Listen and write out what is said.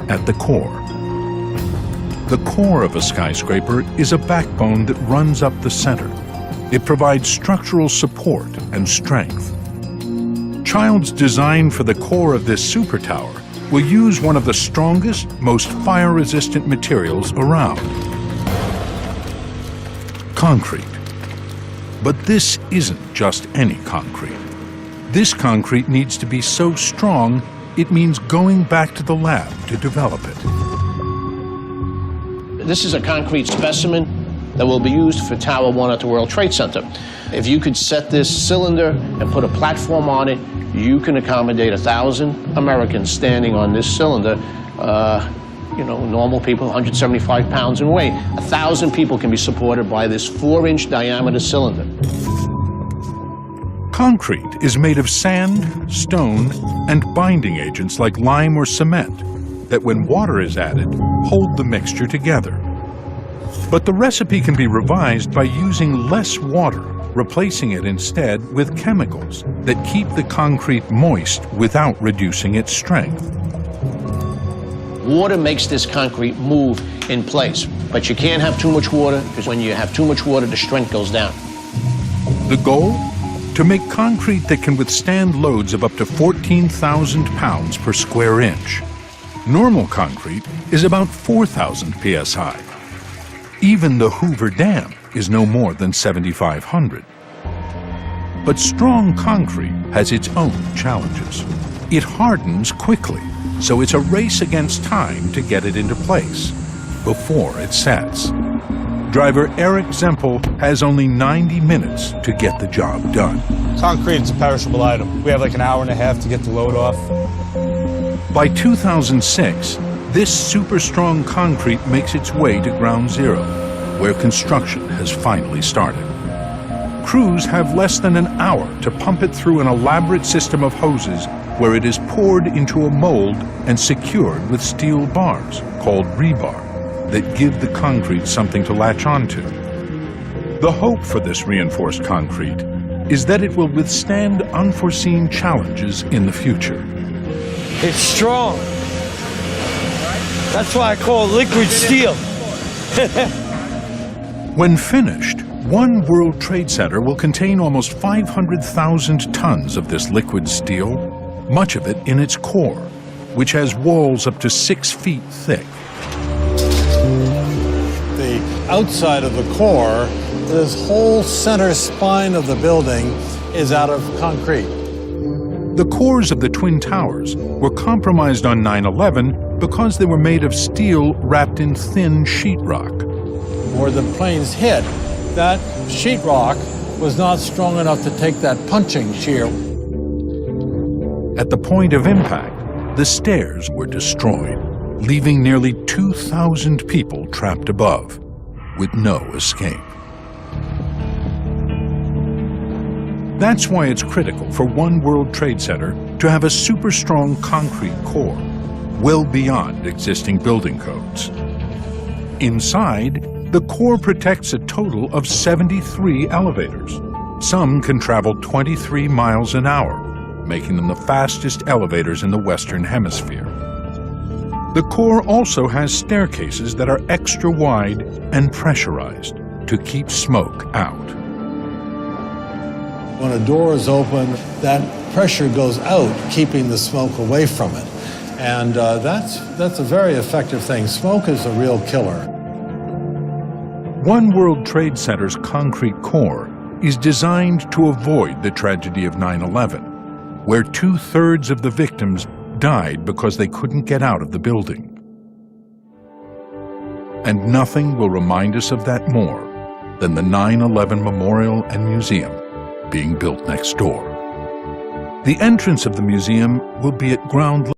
at the core. The core of a skyscraper is a backbone that runs up the center. It provides structural support and strength. Child's design for the core of this super tower will use one of the strongest, most fire-resistant materials around: concrete. But this isn't just any concrete. This concrete needs to be so strong, it means going back to the lab to develop it. This is a concrete specimen that will be used for Tower 1 at the World Trade Center. If you could set this cylinder and put a platform on it, you can accommodate 1,000 Americans standing on this cylinder. Normal people, 175 pounds in weight. 1,000 people can be supported by this 4-inch diameter cylinder. Concrete is made of sand, stone, and binding agents like lime or cement that, when water is added, hold the mixture together. But the recipe can be revised by using less water, replacing it instead with chemicals that keep the concrete moist without reducing its strength. Water makes this concrete move in place, but you can't have too much water, because when you have too much water, the strength goes down. The goal? To make concrete that can withstand loads of up to 14,000 pounds per square inch. Normal concrete is about 4,000 psi. Even the Hoover Dam is no more than 7,500. But strong concrete has its own challenges. It hardens quickly, so it's a race against time to get it into place before it sets. Driver Eric Zempel has only 90 minutes to get the job done. Concrete is a perishable item. We have like an hour and a half to get the load off. By 2006, this super strong concrete makes its way to Ground Zero, where construction has finally started. Crews have less than an hour to pump it through an elaborate system of hoses where it is poured into a mold and secured with steel bars, called rebar, that give the concrete something to latch onto. The hope for this reinforced concrete is that it will withstand unforeseen challenges in the future. It's strong. That's why I call it liquid steel. When finished, one World Trade Center will contain almost 500,000 tons of this liquid steel, much of it in its core, which has walls up to 6 feet thick. The outside of the core, this whole center spine of the building is out of concrete. The cores of the Twin Towers were compromised on 9/11 because they were made of steel wrapped in thin sheetrock. Where the planes hit, that sheetrock was not strong enough to take that punching shear. At the point of impact, the stairs were destroyed, leaving nearly 2,000 people trapped above, with no escape. That's why it's critical for One World Trade Center to have a super strong concrete core, well beyond existing building codes. Inside, the core protects a total of 73 elevators. Some can travel 23 miles an hour, making them the fastest elevators in the Western Hemisphere. The core also has staircases that are extra wide and pressurized to keep smoke out. When a door is open, that pressure goes out, keeping the smoke away from it. And that's a very effective thing. Smoke is a real killer. One World Trade Center's concrete core is designed to avoid the tragedy of 9/11, where 2/3 of the victims died because they couldn't get out of the building. And nothing will remind us of that more than the 9/11 Memorial and Museum being built next door. The entrance of the museum will be at ground level.